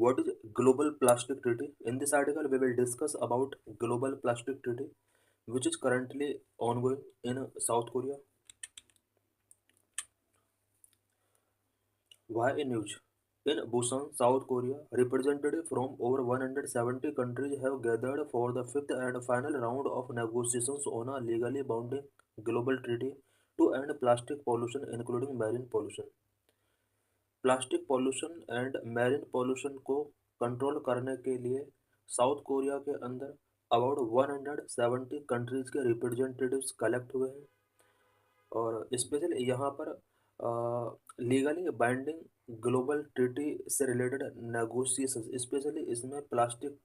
What is Global Plastic Treaty? In this article, we will discuss about Global Plastic Treaty, which is currently ongoing in South Korea. Why in news? In Busan, South Korea, representatives from over 170 countries have gathered for the fifth and final round of negotiations on a legally binding global treaty to end plastic pollution, including marine pollution. Plastic pollution and marine pollution को control करने के लिए south Korea के अंदर about 170 countries के representatives collect हुए हैं और स्पेशली यहाँ पर लीगली बाइंडिंग ग्लोबल ट्रीटी से रिलेटेड नेगोशिएशन स्पेशली इसमें plastic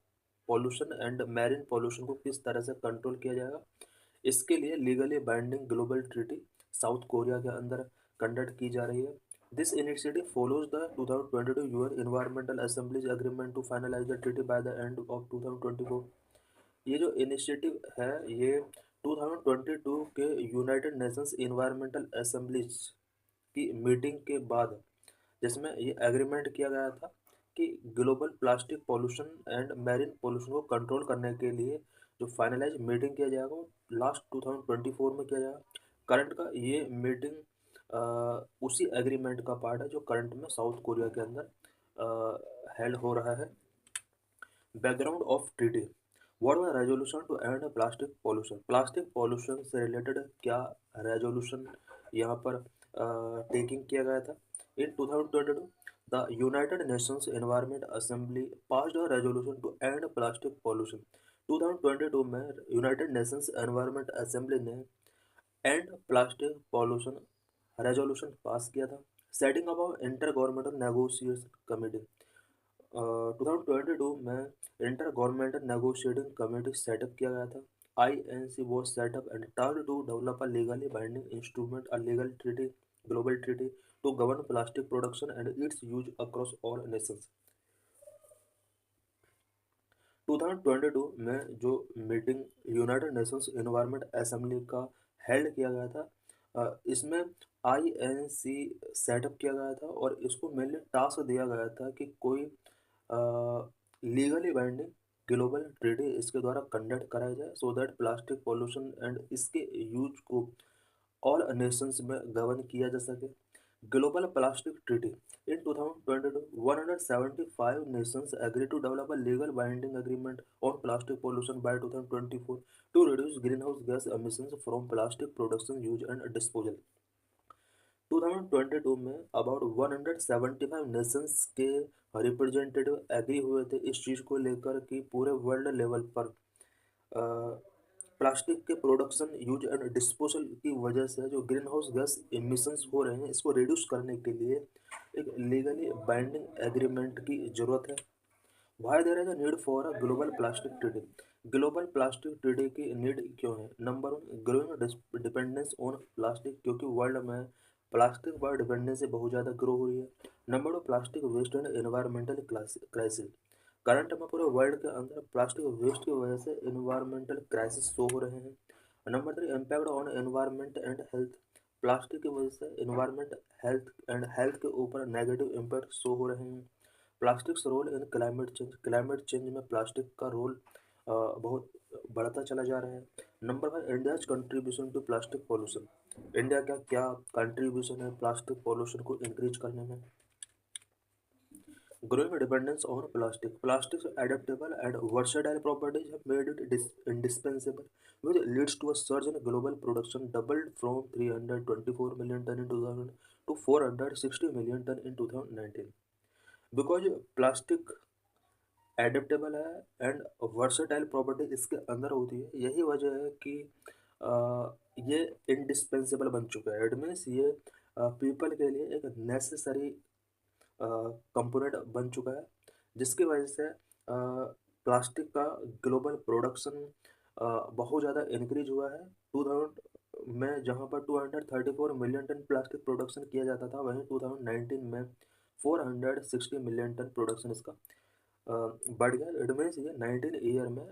pollution and marine pollution को किस तरह से कंट्रोल किया जाएगा इसके लिए legally binding global treaty south Korea के अंदर कंडक्ट की जा रही है. This initiative follows the 2022 UN Environmental Assembly's agreement to finalize the treaty by the end of 2024. ये जो इनिशिएटिव है ये 2022 के यूनाइटेड नेशंस इन्वायरमेंटल असेंबलीज की मीटिंग के बाद जिसमें ये एग्रीमेंट किया गया था कि global plastic pollution and marine pollution को कंट्रोल करने के लिए जो फाइनलाइज मीटिंग किया जाएगा वो लास्ट 2024 में किया जाएगा. करंट का ये मीटिंग उसी एग्रीमेंट का पार्ट है जो करंट में साउथ कोरिया के अंदर हेल्ड हो रहा है. Background of treaty. What was resolution to end plastic pollution. Plastic pollution से रिलेटेड क्या रेजोल्यूशन यहाँ पर टेकिंग किया गया था. In 2022 the United Nations Environment Assembly passed a resolution to end plastic pollution. 2022 में यूनाइटेड नेशंस एनवायरनमेंट असेंबली ने end plastic pollution resolution pass किया था. Setting up intergovernmental negotiation committee. 2022 में intergovernmental negotiating committee setup किया गया था. INC was set up and tasked to develop a legally binding instrument, a legal treaty, global treaty to govern plastic production and its use across all nations. 2022 में जो meeting United Nations Environment assembly का held किया गया था इसमें INC setup किया गया था और इसको मेनली टास्क दिया गया था कि कोई लीगली बाइंडिंग ग्लोबल ट्रीटी इसके द्वारा कंडक्ट कराया जाए so that plastic pollution and इसके यूज को ऑल नेशंस में गवर्न किया जा सके. Global plastic treaty. In 2022, 175 nations agreed to develop a legal binding agreement on plastic pollution by 2024 to reduce greenhouse gas emissions from plastic production, use and disposal. 2022 में about 175 Nations के representative agree हुए थे इस चीज़ को लेकर कि पूरे world level पर प्लास्टिक के प्रोडक्शन, यूज एंड डिस्पोजल की वजह से जो ग्रीन हाउस गैस एमिशंस हो रहे हैं इसको रिड्यूस करने के लिए एक लीगली बाइंडिंग एग्रीमेंट की ज़रूरत है. Why there is a need for a global plastic treaty. Global plastic treaty की नीड क्यों है. Number one, growing dependence on plastic क्योंकि वर्ल्ड में प्लास्टिक पर डिपेंडेंसी बहुत ज़्यादा ग्रो हो रही है. Number two, plastic waste and environmental crisis. Current में पूरे वर्ल्ड के अंदर प्लास्टिक वेस्ट की वजह से एनवायरमेंटल क्राइसिस शो हो रहे हैं. Number three, impact on environment and health. Plastic की वजह से एनवायरमेंट हेल्थ के ऊपर नेगेटिव इम्पैक्ट शो हो रहे हैं. Plastic's role in climate change. Climate change में प्लास्टिक का रोल बहुत बढ़ता चला जा रहा है. Number five, India's contribution to plastic pollution. India का क्या कंट्रीब्यूशन है प्लास्टिक पॉल्यूशन को इंक्रीज करने में. Growing dependence on plastic. Plastic's adaptable and versatile properties have made it indispensable, which leads to a surge in global production, doubled from 324 million ton in 2000 to 460 million ton in 2019. Because plastic adaptable है and versatile property इसके अंदर होती है, यही वजह है कि ये इंडिस्पेंसेबल बन चुका है. इट मीन्स ये पीपल के लिए एक नेसेसरी कंपोनेंट बन चुका है जिसकी वजह से प्लास्टिक का ग्लोबल प्रोडक्शन बहुत ज़्यादा इंक्रीज हुआ है. 2000 में जहाँ पर 234 मिलियन टन प्लास्टिक प्रोडक्शन किया जाता था वहीं 2019 में 460 मिलियन टन प्रोडक्शन इसका बढ़ गया. इट मीन्स ये 19 ईयर में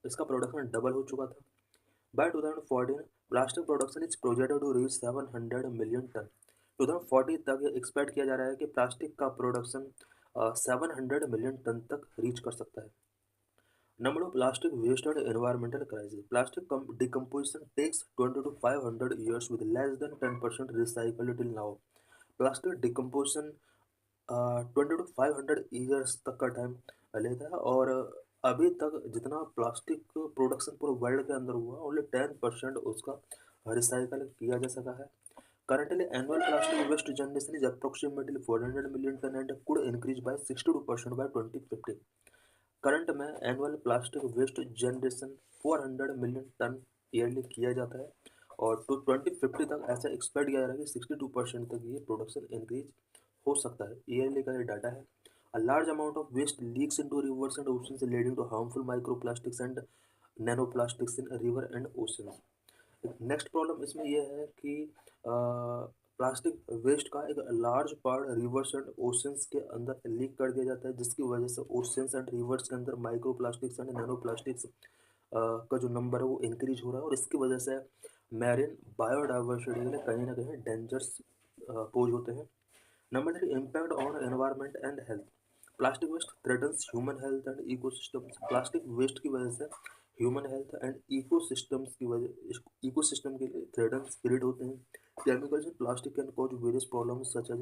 इसका प्रोडक्शन डबल हो चुका था. By 2014 plastic production is projected to reach 700 million ton. 2040 तक एक्सपेक्ट किया जा रहा है कि प्लास्टिक का प्रोडक्शन 700 मिलियन टन तक रीच कर सकता है। Number of plastic waste and environmental crisis, plastic decomposition takes 20 to 500 years with less than 10% recycled till now। Plastic decomposition 20 to 500 years तक का टाइम लेता है, और अभी तक जितना प्लास्टिक प्रोडक्शन पूरे वर्ल्ड के अंदर हुआ, ओनली 10% उसका रिसाइकल किया जा सका है। Currently, annual plastic waste generation is approximately 400 million ton and could increase by 62% by 2050। Current में annual plastic waste generation 400 million ton yearly किया जाता है, और टू 2050 तक ऐसा एक्सपेक्ट किया जा रहा है कि 62% तक ये प्रोडक्शन इंक्रीज हो सकता है। ईयरली का ये डाटा है। A large amount of waste leaks into rivers and oceans leading to harmful microplastics and nanoplastics in river and oceans. Next problem इसमें यह है कि प्लास्टिक वेस्ट का एक large part rivers and oceans के अंदर लीक कर दिया जाता है, जिसकी वजह से ओशंस एंड रिवर्स के अंदर micro plastics and nano plastics का जो नंबर है वो इंक्रीज हो रहा है, और इसकी वजह से मैरिन बायोडाइवर्सिटी के लिए कहीं ना कहीं डेंजर्स पोज होते हैं। Number 3, impact on environment and health, plastic waste threatens human health and ecosystems. Plastic waste की वजह से ह्यूमन हेल्थ एंड इकोसिस्टम के लिए थ्रेटन्स क्रिएट होते हैं। Chemicals in plastic can cause various problems such as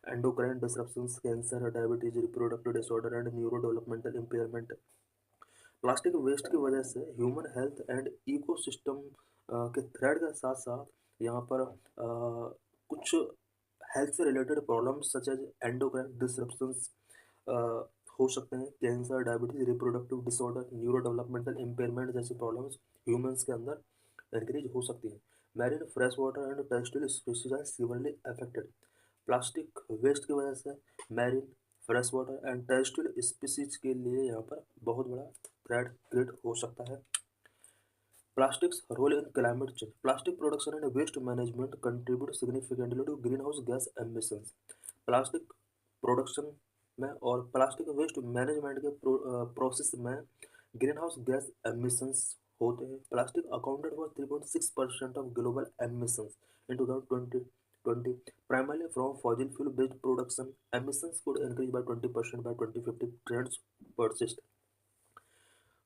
endocrine disruptions, cancer, diabetes, reproductive disorder and neurodevelopmental impairment. Plastic waste की वजह से ह्यूमन हेल्थ एंड इकोसिस्टम के threat के साथ साथ यहाँ पर कुछ हेल्थ से related problems such as endocrine disruptions हो सकते हैं। Cancer, diabetes, reproductive disorder, neurodevelopmental impairment जैसी प्रॉब्लम्स ह्यूमंस के अंदर इंक्रीज हो सकती है। Marine fresh water and terrestrial species are severely affected. Plastic waste की वजह से marine, fresh water and terrestrial species के लिए यहाँ पर बहुत बड़ा थ्रेट क्रिएट हो सकता है। Plastics role in climate change. Plastic production and waste management contribute significantly to greenhouse gas emissions। Plastic production में और प्लास्टिक वेस्ट मैनेजमेंट के प्रोसेस में ग्रीन हाउस गैस एमिशंस होते हैं। Plastic accounted for 3.6% of global emissions in 2020, primarily from fossil fuel based production। Emissions could increase by 20% by 2050 trends persist।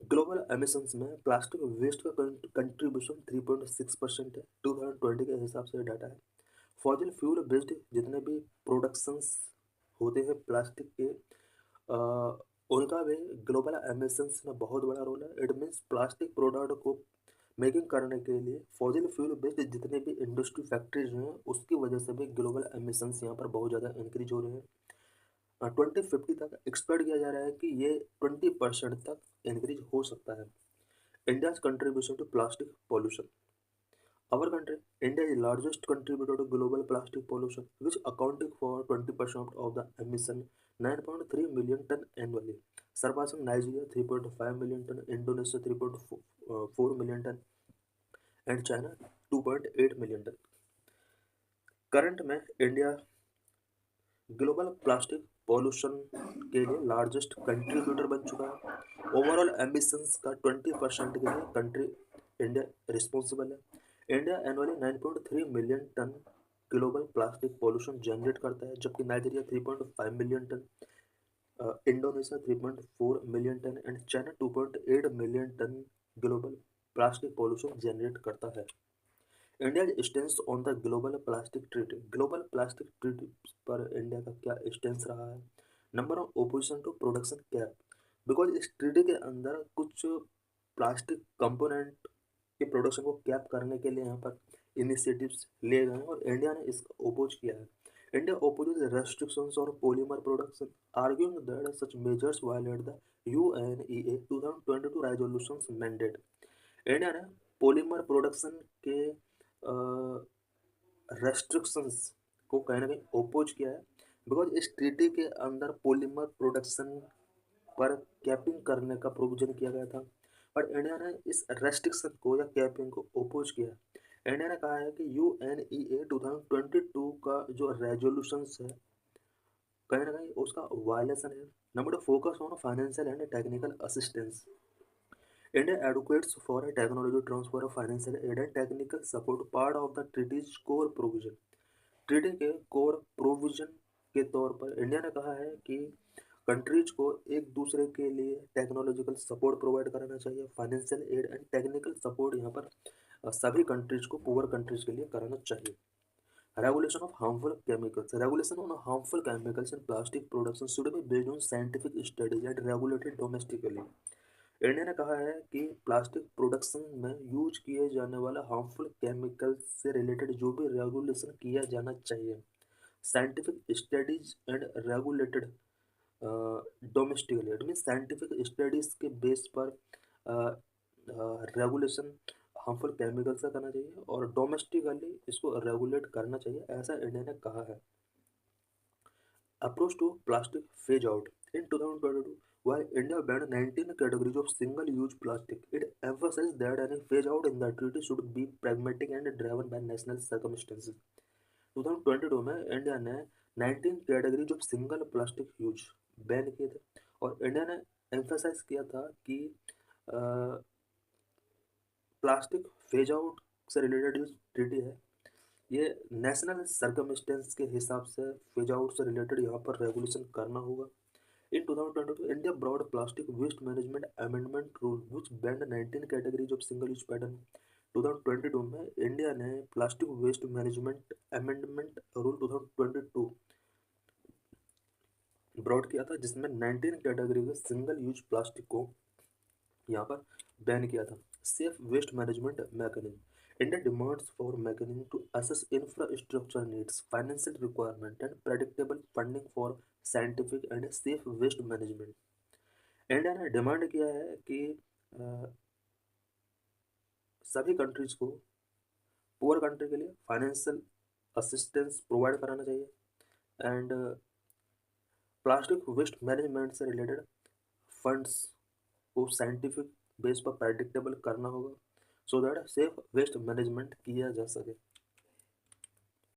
Global emissions में plastic waste का contribution 3.6% है, 2020 के हिसाब से डाटा है। फॉसिल फ्यूल बेस्ड जितने भी प्रोडक्शंस होते हैं प्लास्टिक के, उनका भी ग्लोबल एमिशंस में बहुत बड़ा रोल है। इट मीन्स प्लास्टिक प्रोडक्ट को मेकिंग करने के लिए फॉसिल फ्यूल बेस्ड जितने भी इंडस्ट्री फैक्ट्रीज हैं, उसकी वजह से भी ग्लोबल एमिशंस यहाँ पर बहुत ज़्यादा इंक्रीज हो रहे हैं। 2050 तक एक्सपेक्ट किया जा रहा है कि ये 20% तक इंक्रीज हो सकता है। India's contribution to plastic pollution. Our country, India is the largest contributor to global plastic pollution, which accounting for 20% of the emission, 9.3 million ton annually, surpassing Nigeria 3.5 million ton, Indonesia 3.4 million ton, and China 2.8 million ton। Current में India global plastic pollution के लिए largest contributor बन चुका है। Overall emissions का 20% के लिए country India responsible है। India annually 9.3 million ton global plastic pollution generate करता है, जबकि Nigeria 3.5 million ton, Indonesia 3.4 million ton and China 2.8 million ton global plastic pollution generate करता है। India stands on the global plastic treaty. Global plastic treaty पर India का क्या stand रहा है? Number of opposition to production cap. Because इस treaty के अंदर कुछ प्लास्टिक कंपोनेंट के प्रोडक्शन को कैप करने के लिए यहाँ पर इनिशिएटिव्स लिए गए हैं, और इंडिया ने इसका ओपोज किया है। India opposes restrictions on polymer production, arguing that such measures violate the UNEA 2022 resolutions mandate. India ने पॉलीमर प्रोडक्शन के रेस्ट्रिक्शंस को कहीं ना कहीं ओपोज किया है, बिकॉज इस ट्रीटी के अंदर पॉलीमर प्रोडक्शन पर कैपिंग करने का प्रोविजन किया गया था, पर इंडिया ने इस रेस्ट्रिक्शन को या कैपिंग को ओपोज किया। इंडिया ने कहा है कि UNEA 2022 का जो रेजोल्यूशंस है कहीं ना कहीं उसका वायलेशन है। Number 2, focus on financial and technical assistance. India advocates for a technology transfer of financial aid and technical support part of the treaty's core provision। Treaty के कोर प्रोविजन के तौर पर इंडिया ने कहा है कि कंट्रीज को एक दूसरे के लिए टेक्नोलॉजिकल सपोर्ट प्रोवाइड कराना चाहिए, financial aid and technical support यहाँ पर सभी कंट्रीज को पुअर कंट्रीज के लिए कराना चाहिए। Regulation of harmful chemicals. Regulation on harmful chemicals in plastic production should be based on scientific studies and regulated domestically. India ने कहा है कि प्लास्टिक प्रोडक्शन में यूज किए जाने वाला हार्मफुल केमिकल्स से रिलेटेड जो भी रेगुलेशन किया जाना चाहिए, scientific studies and regulated domestically, it mean scientific studies के बेस पर रेगुलेशन हार्मफुल केमिकल्स का करना चाहिए और डोमेस्टिकली इसको रेगुलेट करना चाहिए, ऐसा इंडिया ने कहा है। Approach to plastic phase out. In 2022, while India banned 19 categories of single-use plastic, it emphasized that any phase out in the treaty should be pragmatic and driven by national circumstances. 2022 में India ने 19 categories of single plastic use ban किए थे और India ने emphasise किया था कि plastic phase out से रिलेटेड जो ट्रीटी है ये नेशनल सर्कमस्टेंस के हिसाब से फेज आउट से रिलेटेड यहाँ पर रेगुलेशन करना होगा। इन 2022, India brought plastic waste management amendment rule which banned 19 categories of single use pattern। 2022 में इंडिया ने plastic waste management amendment rule 2022 brought किया था जिसमें 19 कैटेगरी के सिंगल यूज प्लास्टिक को यहाँ पर बैन किया था। Safe waste management mechanism. India demands for mechanism to assess infrastructure needs, financial requirement and predictable funding for scientific and safe waste management। India ने डिमांड किया है कि सभी कंट्रीज को पुअर कंट्री के लिए फाइनेंशियल असिस्टेंस प्रोवाइड कराना चाहिए एंड प्लास्टिक वेस्ट मैनेजमेंट से रिलेटेड फंड्स को साइंटिफिक बेस पर प्रेडिक्टेबल करना होगा so that safe waste management किया जा सके।